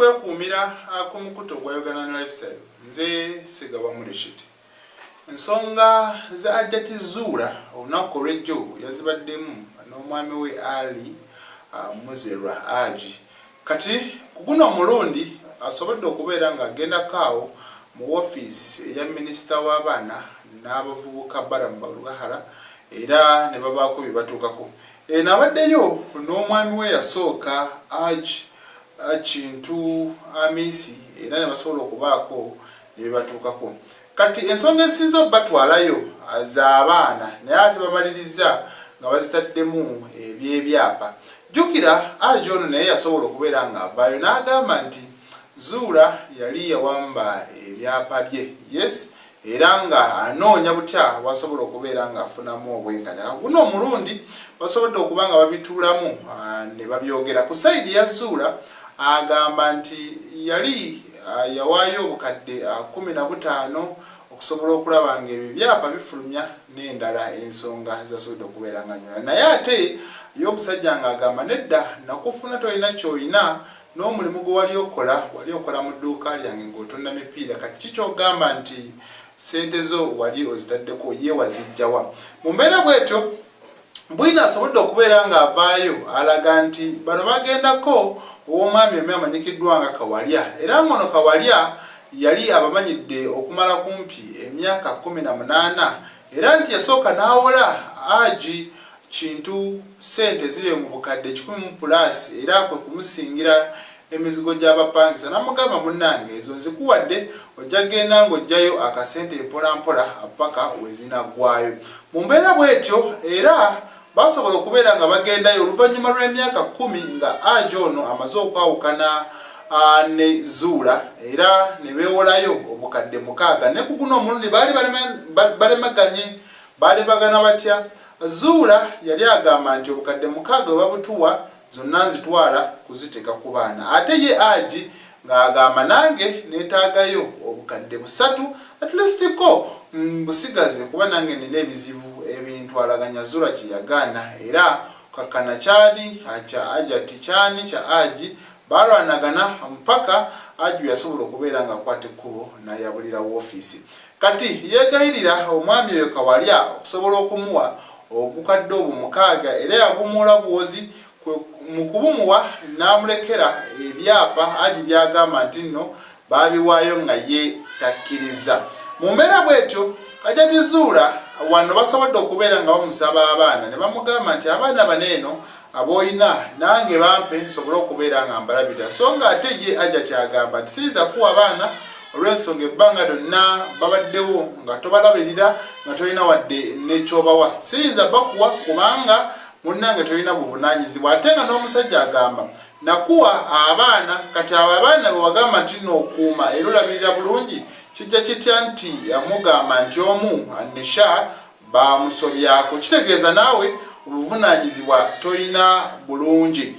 kwekuumira ku mukuto gwa Uganda Lifestyle nze Sigaba Mulishiti. Ensonga za Hajjat Zuula olunaku olw'ejjo yazibaddemu n'omwami we Ali muzerwa Haji. Kati kuguno omulundi asobodde okubeera ng'agenda kaawo mu woofiisi eya minisita w'abaana n'abavubuka balemaganye era ne babaako bye batuukako. N'abaddeyo n'omwami we yasooka Hajjat Hamis era ne basobola okubaako ne batuukako. Kati ensonga esinza batwalayo z'abaana naye ate bamaliriza nga bazitaddemu eby'ebyapa. Jjukira Hajji ono naye yasobola okubeera ng'avaayo n'agamba nti Zuula yali yawamba ebyapa bye, yes, era nga anoonya butya wasobola okubeera ng'afunamu obwenkanya. Guno omulundi basobodde okuba nga babituulamu ne babyogera. Ku sayidi ya Zuula agamba nti yali yawaayo obukadde 15 okusobola okulaba ng'ebyo byapa bifulumya n'endala ensonga zasobodde okubeera nga nywala. Naye ate y'obusajja ng'agamba nedda nakufuna tolina ky'olina n'omulimu gwe wali okola mu dduuka lyange ng'otunda mipiira, kati kikyogamba nti sente zo wali ozitaddeko ye wazijjawa. Mu mbeera bwetyo Bwina asobodde okubeera ng'avaayo alaga nti bano bagendako ow'omwami omu amanyikiddwa nga Kawalya, era ngono Kawalya yali abamanyidde okumala kumpi emyaka 18 era nti yasooka n'awola Haji kintu sente ziri mu bukadde 10+ era kwe kumusingira emizigo gy'abapangisa n'amugamba munnange ezo nzikuwadde ojja genda ng'ojjayo akasente mpola paka wezinaggwayo. Mu mbeera bwetyo era basobola okubeera nga bagendayo oluvannyuma lw'emyaka 10 nga Haji ono amaze okwawukana ne Zuula era ne beewolayo obukadde 6. Ne ku guno omulundi baali balemaganye, bagana batya. Zuula yali agamba nti obukadde 6 bwe babutuwa zonna nzitwala kuziteeka ku baana. Ate ye Haji ng'agamba nange neetaagayo obukadde 3 at least ko busigaze kuba nange nina ebizibu ebintwalaganya. Zuula kye yagaana era kakkana kyali kya Hajjat kyani kya Haji balwanagana mpaka Haji yasobola okubeera nga akwata ekkubo n'ayabulira woofiisi. Kati yeegayirira omwami oyo Kawalya okusobola okumuwa obukadde obwo 6 era yagumuula buwozi mu kubumuwa n'amulekera ebyapa Haji byagamba nti nno baabiwaayo nga ye takkiriza. Mu mbeera bwetyo Hajjat Zuula wano basobodde okubeera nga bamusaba abaana ne bamugamba nti abaana baneeno aboyina nange bampe nsobole okubeera nga mbalabira. So nga ate ye Hajjat agamba nti siyinza kuwa abaana olw'ensonga ebbanga lyonna babaddewo nga tobalabirira nga tolina wadde n'ekyobawa. Siyinza bakuwa kubanga munnange tolina buvunaanyizibwa. Ate nga n'omusajja agamba nakuwa abaana, kati abo abaana bwe wagamba nti nno okuuma era olabirira bulungi kijja kitya nti yamugamba nti omu anesha bamusobyako, kitegeeza naawe obuvunaanyizibwa tolina bulungi.